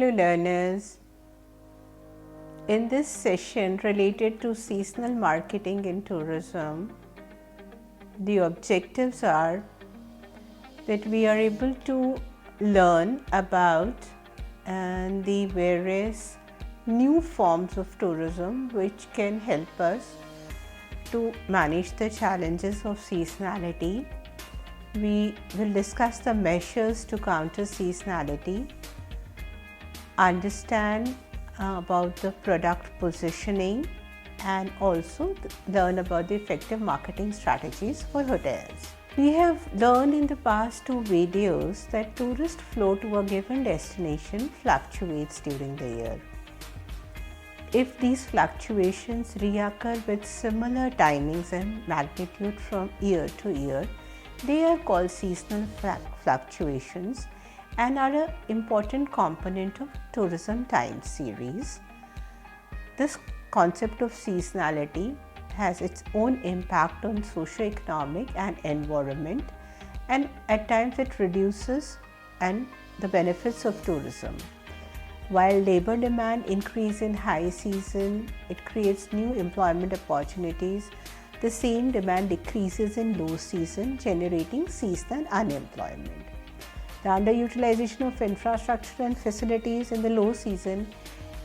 Hello learners, in this session related to seasonal marketing in tourism, the objectives are that we are able to learn about the various new forms of tourism which can help us to manage the challenges of seasonality. We will discuss the measures to counter seasonality, understand about the product positioning, and also learn about the effective marketing strategies for hotels. We have learned in the past two videos that tourist flow to a given destination fluctuates during the year. If these fluctuations reoccur with similar timings and magnitude from year to year, they are called seasonal fluctuations and are an important component of tourism time series. This concept of seasonality has its own impact on socio-economic and environment, and at times it reduces the benefits of tourism. While labor demand increases in high season, it creates new employment opportunities. The same demand decreases in low season, generating seasonal unemployment. The underutilization of infrastructure and facilities in the low season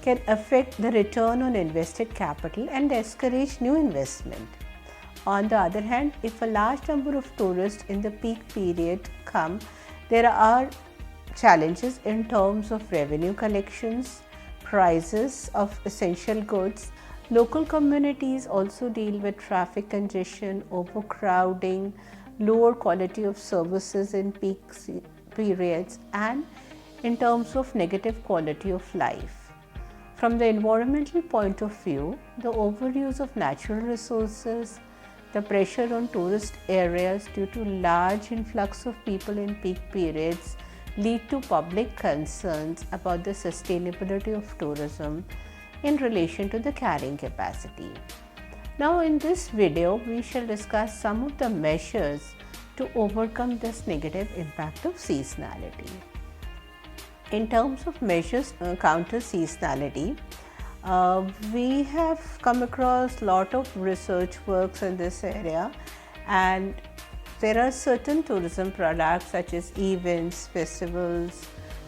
can affect the return on invested capital and discourage new investment. On the other hand, if a large number of tourists in the peak period come, there are challenges in terms of revenue collections, prices of essential goods. Local communities also deal with traffic congestion, overcrowding, lower quality of services in peak periods, and in terms of negative quality of life. From the environmental point of view, the overuse of natural resources, the pressure on tourist areas due to large influx of people in peak periods lead to public concerns about the sustainability of tourism in relation to the carrying capacity. Now in this video, we shall discuss some of the measures to overcome this negative impact of seasonality. In terms of measures counter seasonality, we have come across a lot of research works in this area, and there are certain tourism products such as events, festivals,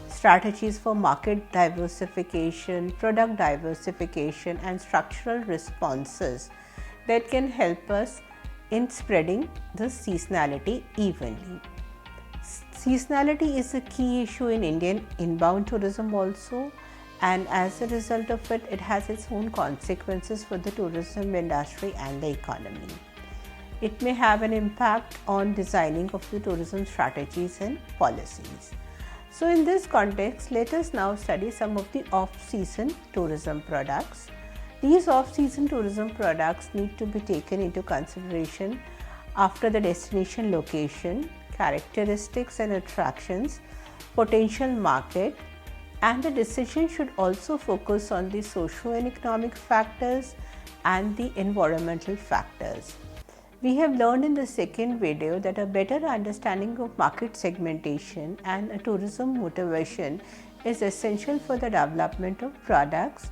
strategies for market diversification, product diversification, and structural responses that can help us in spreading the seasonality evenly. Seasonality is a key issue in Indian inbound tourism also, and as a result of it, it has its own consequences for the tourism industry and the economy. It may have an impact on designing of the tourism strategies and policies. So in this context, let us now study some of the off-season tourism products. These off-season tourism products need to be taken into consideration after the destination location, characteristics and attractions, potential market, and the decision should also focus on the socio and economic factors and the environmental factors. We have learned in the second video that a better understanding of market segmentation and a tourism motivation is essential for the development of products.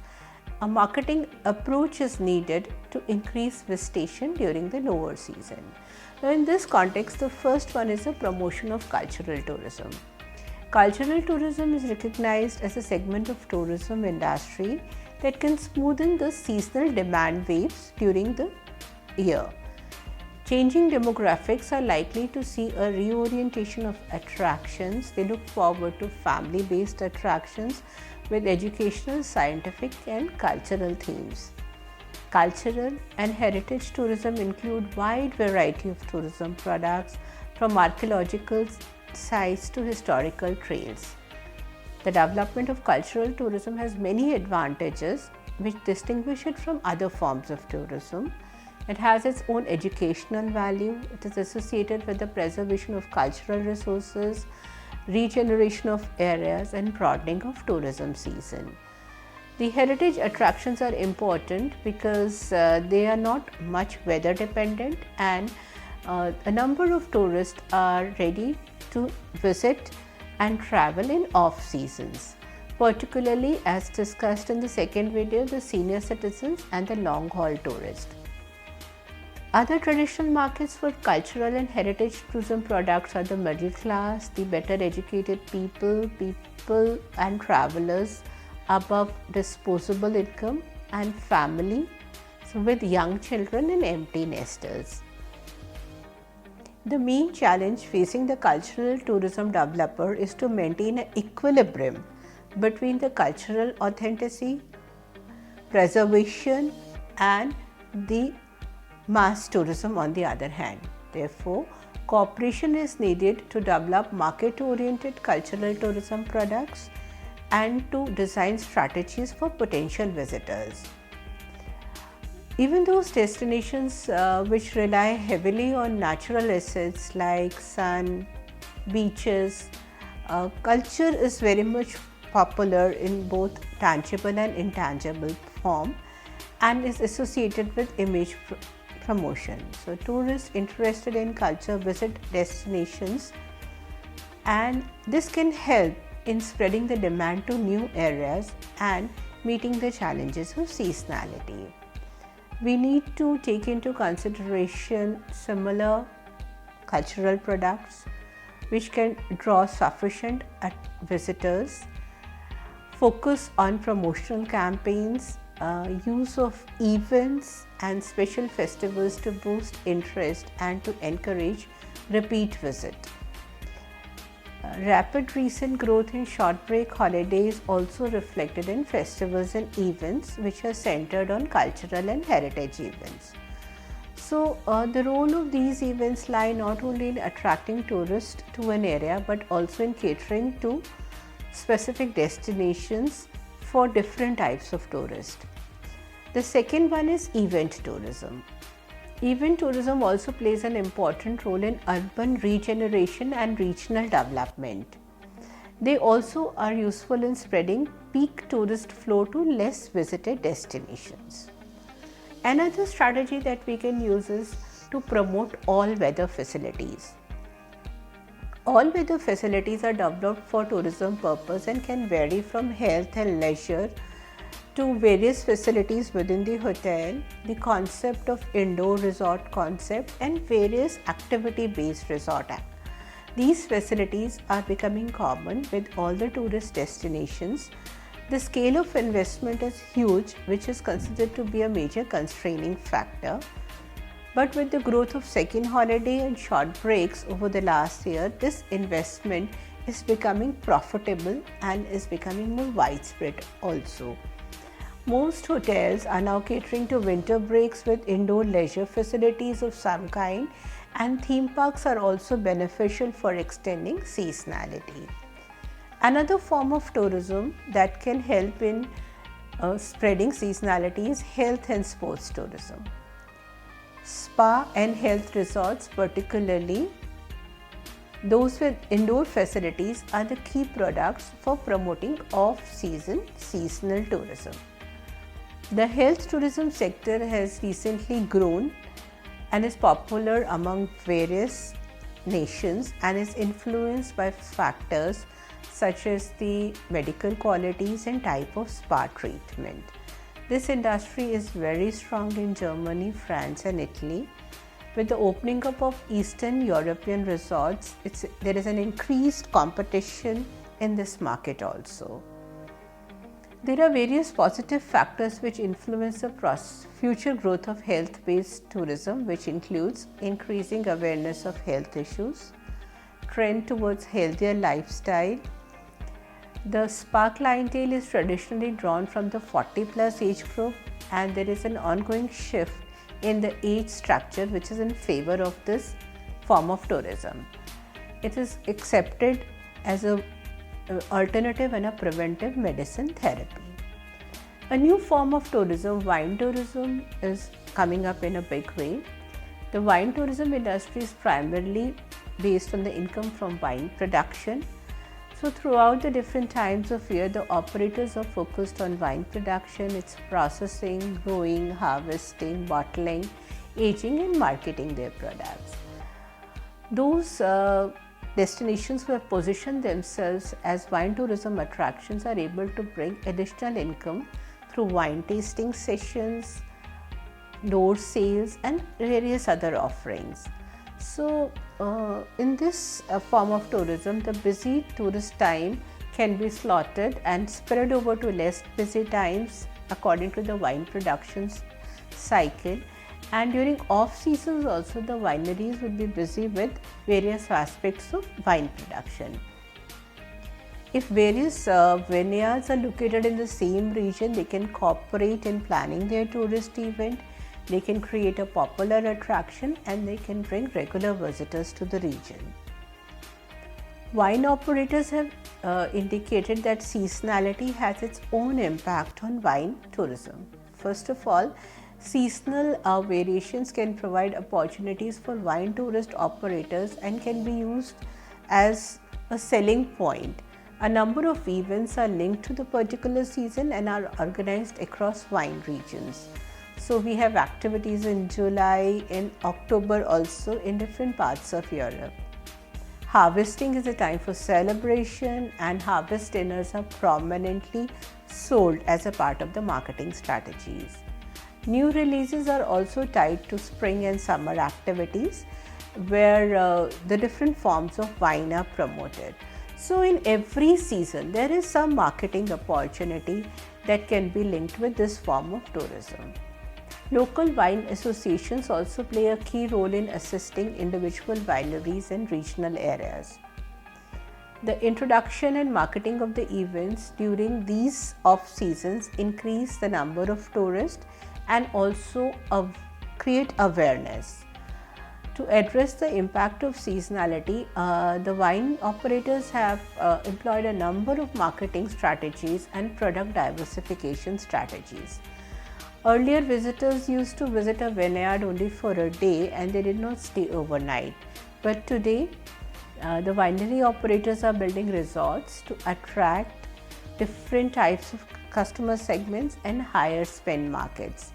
A marketing approach is needed to increase visitation during the lower season. Now in this context, the first one is the promotion of cultural tourism. Cultural tourism is recognized as a segment of tourism industry that can smoothen the seasonal demand waves during the year. Changing demographics are likely to see a reorientation of attractions. They look forward to family-based attractions with educational, scientific, and cultural themes. Cultural and heritage tourism include wide variety of tourism products, from archaeological sites to historical trails. The development of cultural tourism has many advantages which distinguish it from other forms of tourism. It has its own educational value. It is associated with the preservation of cultural resources, regeneration of areas, and broadening of tourism season. The heritage attractions are important because they are not much weather dependent, and a number of tourists are ready to visit and travel in off seasons. particularly as discussed in the second video, the senior citizens and the long-haul tourists. Other traditional markets for cultural and heritage tourism products are the middle class, the better educated people and travelers above disposable income, and family, so with young children and empty nesters. The main challenge facing the cultural tourism developer is to maintain an equilibrium between the cultural authenticity, preservation, and the mass tourism on the other hand. Therefore, cooperation is needed to develop market-oriented cultural tourism products and to design strategies for potential visitors. Even those destinations which rely heavily on natural assets like sun, beaches, culture is very much popular in both tangible and intangible form and is associated with image promotion. So, tourists interested in culture visit destinations, and this can help in spreading the demand to new areas and meeting the challenges of seasonality. We need to take into consideration similar cultural products which can draw sufficient visitors, focus on promotional campaigns, use of events and special festivals to boost interest and to encourage repeat visit. Rapid recent growth in short break holidays also reflected in festivals and events which are centered on cultural and heritage events. So, the role of these events lie not only in attracting tourists to an area but also in catering to specific destinations for different types of tourists. The second one is event tourism. Event tourism also plays an important role in urban regeneration and regional development. They also are useful in spreading peak tourist flow to less visited destinations. Another strategy that we can use is to promote all-weather facilities. All-weather facilities are developed for tourism purpose and can vary from health and leisure to various facilities within the hotel, the concept of indoor resort concept, and various activity-based resort. These facilities are becoming common with all the tourist destinations. The scale of investment is huge, which is considered to be a major constraining factor. But with the growth of second holiday and short breaks over the last year, this investment is becoming profitable and is becoming more widespread also. Most hotels are now catering to winter breaks with indoor leisure facilities of some kind, and theme parks are also beneficial for extending seasonality. Another form of tourism that can help in spreading seasonality is health and sports tourism. Spa and health resorts, particularly those with indoor facilities, are the key products for promoting off-season seasonal tourism. The health tourism sector has recently grown and is popular among various nations and is influenced by factors such as the medical qualities and type of spa treatment. This industry is very strong in Germany, France and Italy. With the opening up of Eastern European resorts, there is an increased competition in this market also. There are various positive factors which influence the future growth of health-based tourism, which includes increasing awareness of health issues, trend towards healthier lifestyle. The spa clientele is traditionally drawn from the 40+ age group, and there is an ongoing shift in the age structure which is in favor of this form of tourism. It is accepted as an alternative and a preventive medicine therapy. A new form of tourism, wine tourism, is coming up in a big way. The wine tourism industry is primarily based on the income from wine production. So throughout the different times of year, the operators are focused on wine production, its processing, growing, harvesting, bottling, aging and marketing their products. Those destinations who have positioned themselves as wine tourism attractions are able to bring additional income through wine tasting sessions, door sales, and various other offerings. So, in this form of tourism, the busy tourist time can be slotted and spread over to less busy times according to the wine productions cycle. And during off seasons also, the wineries will be busy with various aspects of wine production. If various vineyards are located in the same region, they can cooperate in planning their tourist event. They can create a popular attraction and they can bring regular visitors to the region. Wine operators have indicated that seasonality has its own impact on wine tourism. First of all, seasonal variations can provide opportunities for wine tourist operators and can be used as a selling point. A number of events are linked to the particular season and are organized across wine regions. So we have activities in July, in October also in different parts of Europe. Harvesting is a time for celebration, and harvest dinners are prominently sold as a part of the marketing strategies. New releases are also tied to spring and summer activities where the different forms of wine are promoted. So in every season, there is some marketing opportunity that can be linked with this form of tourism. Local wine associations also play a key role in assisting individual wineries in regional areas. The introduction and marketing of the events during these off seasons increase the number of tourists and also create awareness. To address the impact of seasonality, the wine operators have employed a number of marketing strategies and product diversification strategies. Earlier, visitors used to visit a vineyard only for a day and they did not stay overnight. But today, the winery operators are building resorts to attract different types of customer segments and higher spend markets.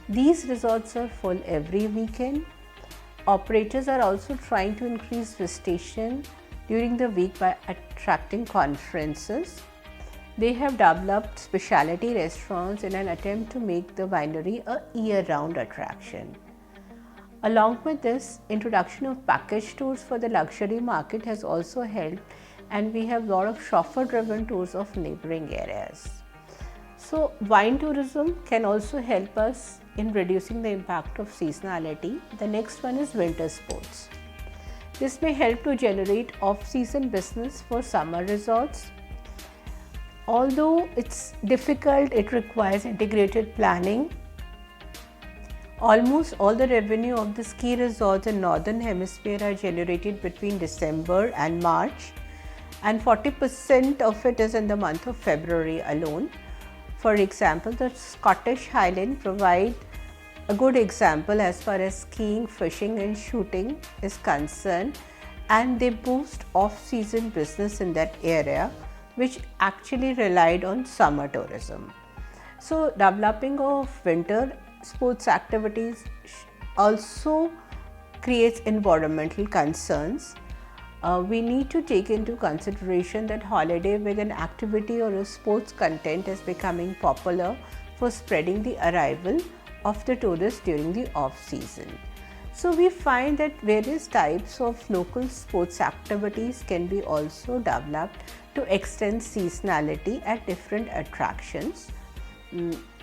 These resorts are full every weekend. Operators are also trying to increase visitation during the week by attracting conferences. They have developed specialty restaurants in an attempt to make the winery a year-round attraction. Along with this, introduction of package tours for the luxury market has also helped, and we have a lot of chauffeur-driven tours of neighboring areas. So, wine tourism can also help us in reducing the impact of seasonality. The next one is winter sports. This may help to generate off-season business for summer resorts. Although it's difficult, it requires integrated planning. Almost all the revenue of the ski resorts in Northern Hemisphere are generated between December and March, and 40% of it is in the month of February alone. For example, the Scottish Highlands provide a good example as far as skiing, fishing and shooting is concerned, and they boost off-season business in that area, which actually relied on summer tourism. So, developing of winter sports activities also creates environmental concerns. We need to take into consideration that holiday with an activity or a sports content is becoming popular for spreading the arrival of the tourists during the off season. So we find that various types of local sports activities can be also developed to extend seasonality at different attractions.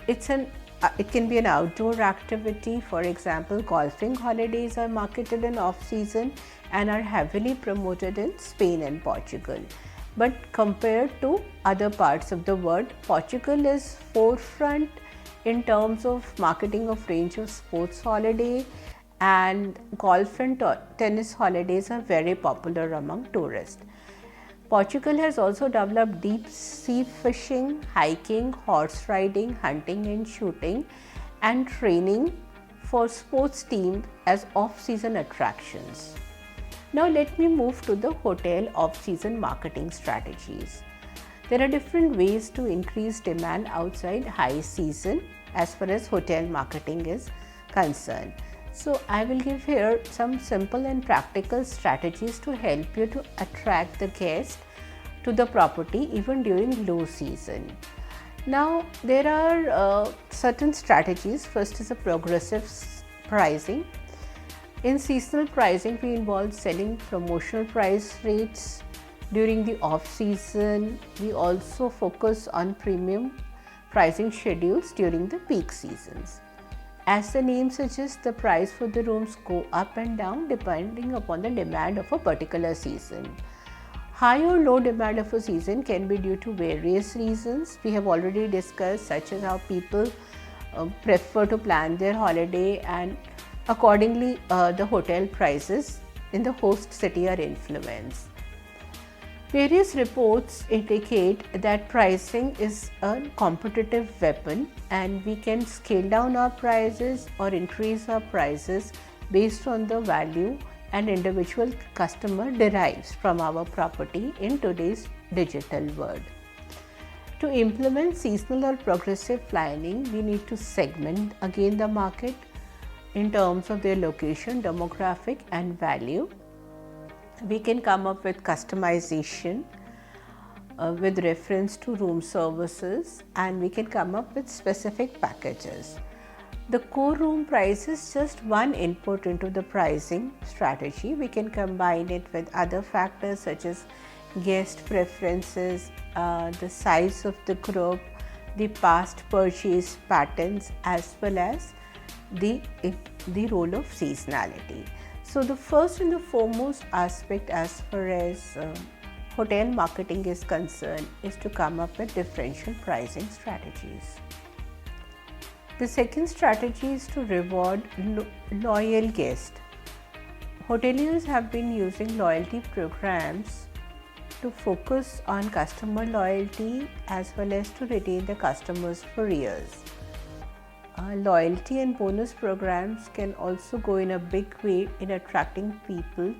It can be an outdoor activity. For example, golfing holidays are marketed in off-season and are heavily promoted in Spain and Portugal. But compared to other parts of the world, Portugal is forefront in terms of marketing of range of sports holiday, and golf and tennis holidays are very popular among tourists. Portugal has also developed deep sea fishing, hiking, horse riding, hunting and shooting, and training for sports teams as off-season attractions. Now let me move to the hotel off-season marketing strategies. There are different ways to increase demand outside high season as far as hotel marketing is concerned. So I will give here some simple and practical strategies to help you to attract the guest to the property even during low season. Now there are certain strategies. First is a progressive pricing. In seasonal pricing, we involve selling promotional price rates during the off season. We also focus on premium pricing schedules during the peak seasons. As the name suggests, the price for the rooms go up and down depending upon the demand of a particular season. High or low demand of a season can be due to various reasons we have already discussed, such as how people prefer to plan their holiday, and accordingly the hotel prices in the host city are influenced. Various reports indicate that pricing is a competitive weapon and we can scale down our prices or increase our prices based on the value an individual customer derives from our property in today's digital world. To implement seasonal or progressive planning, we need to segment again the market in terms of their location, demographic and value. We can come up with customization with reference to room services, and we can come up with specific packages. The core room price is just one input into the pricing strategy. We can combine it with other factors such as guest preferences, the size of the group, the past purchase patterns, as well as the role of seasonality. So the first and the foremost aspect as far as hotel marketing is concerned is to come up with differential pricing strategies. The second strategy is to reward loyal guests. Hoteliers have been using loyalty programs to focus on customer loyalty as well as to retain the customers for years. Loyalty and bonus programs can also go in a big way in attracting people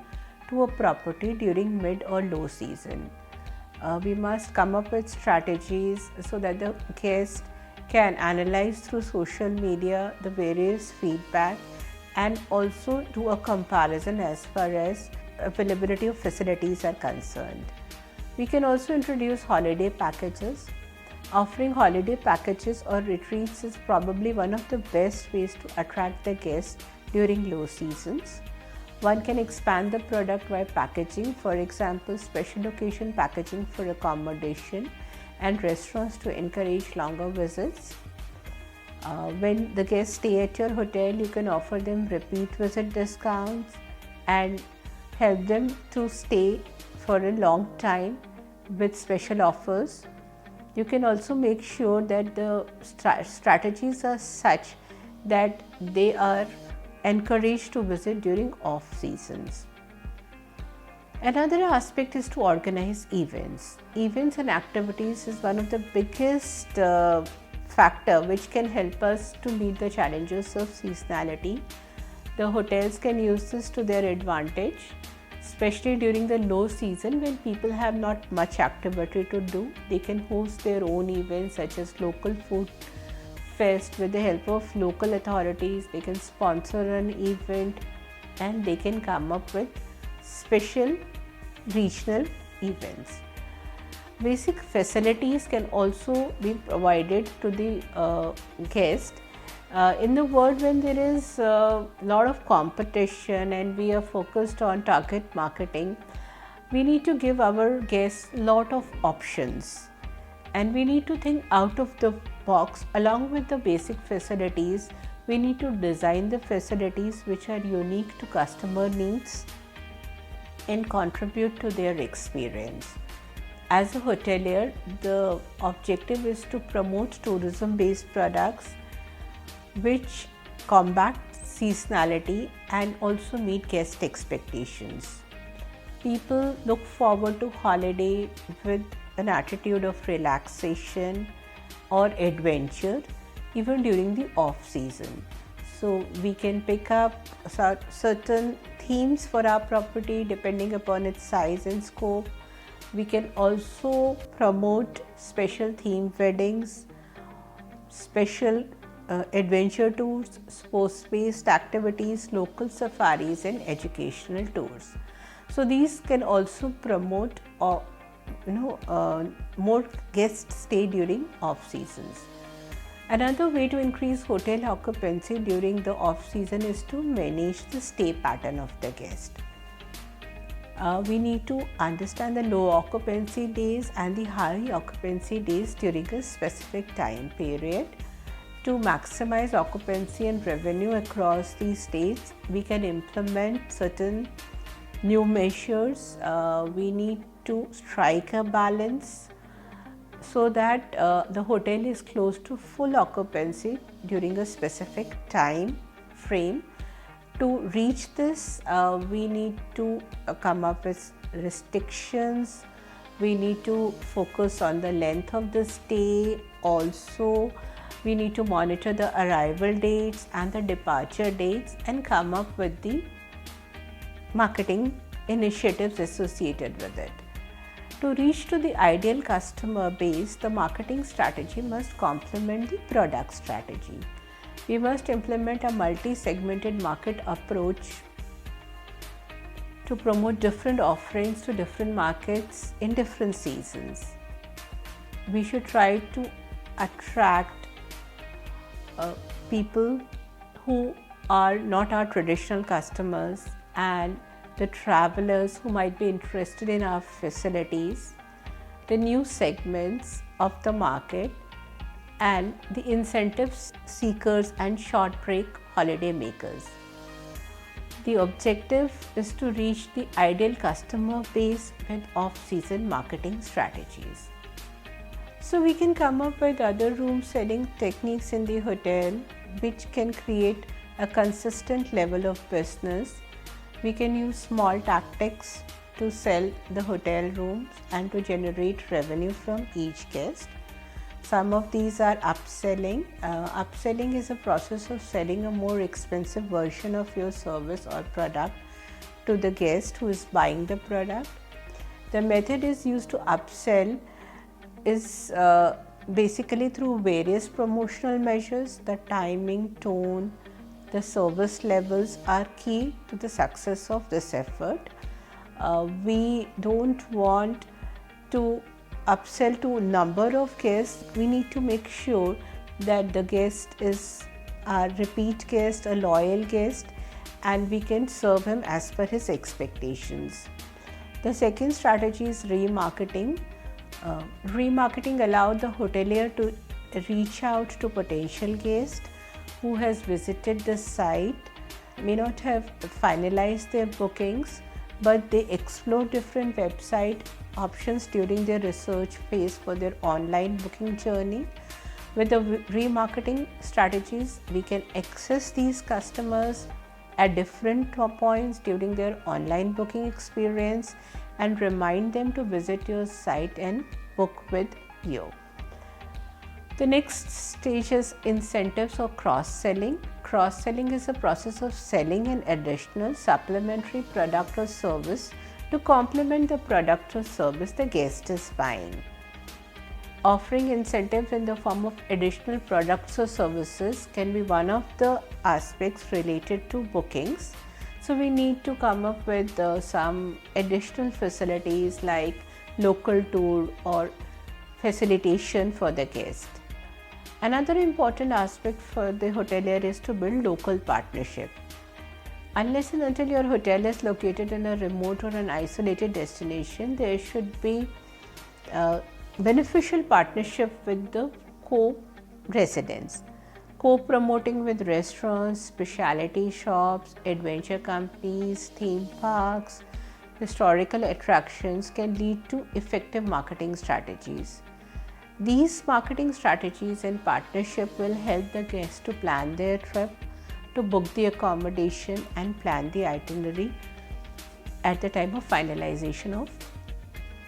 to a property during mid or low season. We must come up with strategies so that the guest can analyze through social media the various feedback and also do a comparison as far as availability of facilities are concerned. We can also introduce holiday packages. Offering holiday packages or retreats is probably one of the best ways to attract the guests during low seasons. One can expand the product by packaging, for example, special occasion packaging for accommodation and restaurants to encourage longer visits. When the guests stay at your hotel, you can offer them repeat visit discounts and help them to stay for a long time with special offers. You can also make sure that the strategies are such that they are encouraged to visit during off seasons. Another aspect is to organize events. Events and activities is one of the biggest factor which can help us to meet the challenges of seasonality. The hotels can use this to their advantage, especially during the low season when people have not much activity to do. They can host their own events such as local food fest with the help of local authorities. They can sponsor an event and they can come up with special regional events. Basic facilities can also be provided to the guest. In the world when there is a lot of competition and we are focused on target marketing, we need to give our guests a lot of options and we need to think out of the box. Along with the basic facilities, we need to design the facilities which are unique to customer needs and contribute to their experience. As a hotelier, the objective is to promote tourism-based products which combat seasonality and also meet guest expectations. People look forward to holiday with an attitude of relaxation or adventure even during the off season. So we can pick up certain themes for our property depending upon its size and scope. We can also promote special theme weddings, special adventure tours, sports-based activities, local safaris and educational tours. So these can also promote more guest stay during off seasons. Another way to increase hotel occupancy during the off season is to manage the stay pattern of the guest. We need to understand the low occupancy days and the high occupancy days during a specific time period. To maximize occupancy and revenue across these days, we can implement certain new measures. We need to strike a balance so that the hotel is close to full occupancy during a specific time frame. To reach this, we need to come up with restrictions. We need to focus on the length of the stay. Also, we need to monitor the arrival dates and the departure dates and come up with the marketing initiatives associated with it. To reach to the ideal customer base, the marketing strategy must complement the product strategy. We must implement a multi-segmented market approach to promote different offerings to different markets in different seasons. We should try to attract people who are not our traditional customers and the travelers who might be interested in our facilities, the new segments of the market, and the incentives seekers and short break holiday makers. The objective is to reach the ideal customer base with off-season marketing strategies. So we can come up with other room selling techniques in the hotel which can create a consistent level of business. We can use small tactics to sell the hotel rooms and to generate revenue from each guest. Some of these are upselling. Upselling is a process of selling a more expensive version of your service or product to the guest who is buying the product. The method is used to upsell is basically through various promotional measures. The timing, tone, the service levels are key to the success of this effort. We don't want to upsell to a number of guests. We need to make sure that the guest is a repeat guest, a loyal guest, and we can serve him as per his expectations. The second strategy is remarketing. Remarketing allows the hotelier to reach out to potential guests who has visited the site, may not have finalized their bookings, but they explore different website options during their research phase for their online booking journey. With the remarketing strategies, we can access these customers at different points during their online booking experience and remind them to visit your site and book with you. The next stage is incentives or cross-selling. Cross-selling is a process of selling an additional supplementary product or service to complement the product or service the guest is buying. Offering incentives in the form of additional products or services can be one of the aspects related to bookings. So we need to come up with some additional facilities like local tour or facilitation for the guest. Another important aspect for the hotelier is to build local partnership. Unless and until your hotel is located in a remote or an isolated destination, there should be beneficial partnership with the co-residents. Co-promoting with restaurants, specialty shops, adventure companies, theme parks, historical attractions can lead to effective marketing strategies. These marketing strategies and partnership will help the guests to plan their trip, to book the accommodation and plan the itinerary at the time of finalization of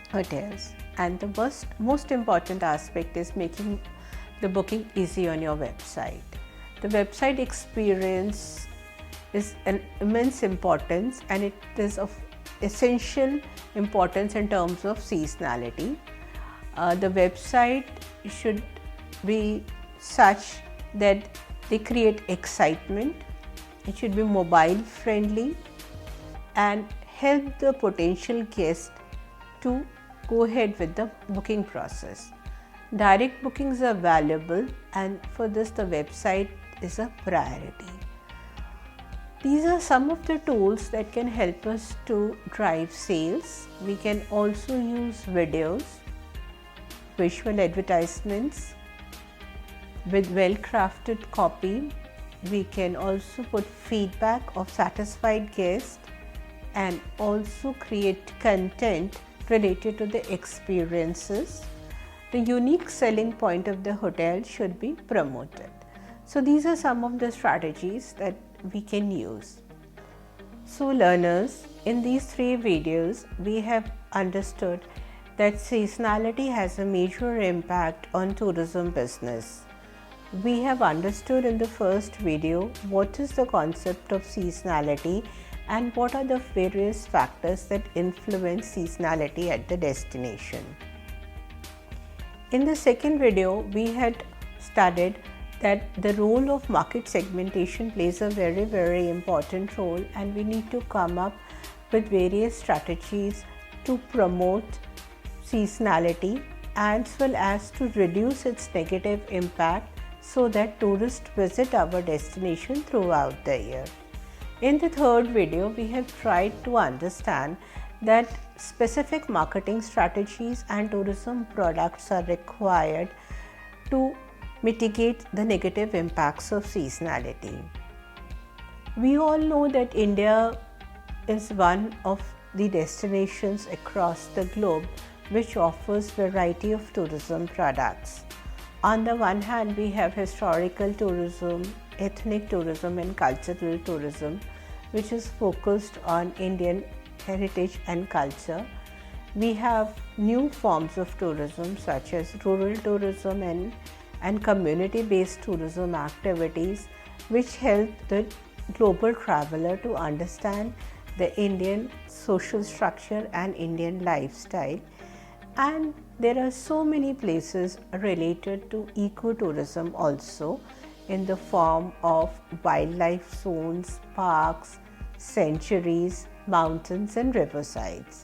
hotels. And the most important aspect is making the booking easy on your website. The website experience is an immense importance and it is of essential importance in terms of seasonality. The website should be such that They create excitement. It should be mobile friendly and help the potential guest to go ahead with the booking process. Direct bookings are valuable, and for this the website is a priority. These are some of the tools that can help us to drive sales. We can also use videos, visual advertisements with well-crafted copy. We can also put feedback of satisfied guests and also create content related to the experiences. The unique selling point of the hotel should be promoted. So these are some of the strategies that we can use. So learners, in these 3 videos, we have understood that seasonality has a major impact on tourism business. We have understood in the first video what is the concept of seasonality and what are the various factors that influence seasonality at the destination. In the second video, we had studied that the role of market segmentation plays a very important role, and we need to come up with various strategies to promote seasonality as well as to reduce its negative impact so that tourists visit our destination throughout the year. In the third video, we have tried to understand that specific marketing strategies and tourism products are required to mitigate the negative impacts of seasonality. We all know that India is one of the destinations across the globe which offers variety of tourism products. On the one hand, we have historical tourism, ethnic tourism and cultural tourism, which is focused on Indian heritage and culture. We have new forms of tourism such as rural tourism and community-based tourism activities, which help the global traveler to understand the Indian social structure and Indian lifestyle. And there are so many places related to ecotourism also, in the form of wildlife zones, parks, sanctuaries, mountains and riversides.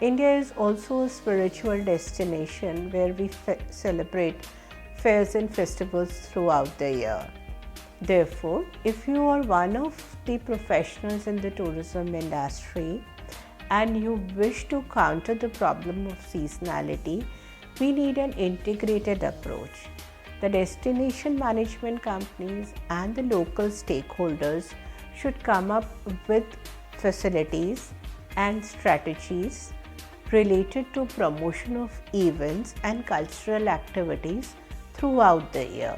India is also a spiritual destination where we celebrate fairs and festivals throughout the year. Therefore, if you are one of the professionals in the tourism industry and you wish to counter the problem of seasonality, we need an integrated approach. The destination management companies and the local stakeholders should come up with facilities and strategies related to promotion of events and cultural activities throughout the year.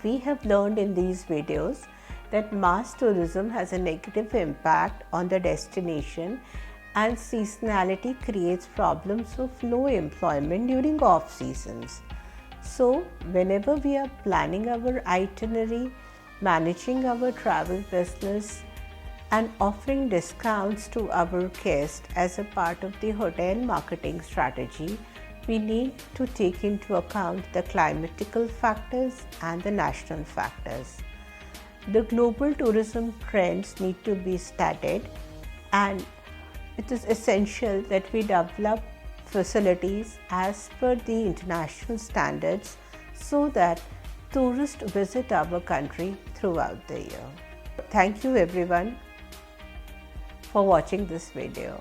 We have learned in these videos that mass tourism has a negative impact on the destination, and seasonality creates problems of low employment during off seasons. So whenever we are planning our itinerary, managing our travel business and offering discounts to our guests as a part of the hotel marketing strategy, we need to take into account the climatical factors and the national factors. The global tourism trends need to be studied, and it is essential that we develop facilities as per the international standards so that tourists visit our country throughout the year. Thank you everyone for watching this video.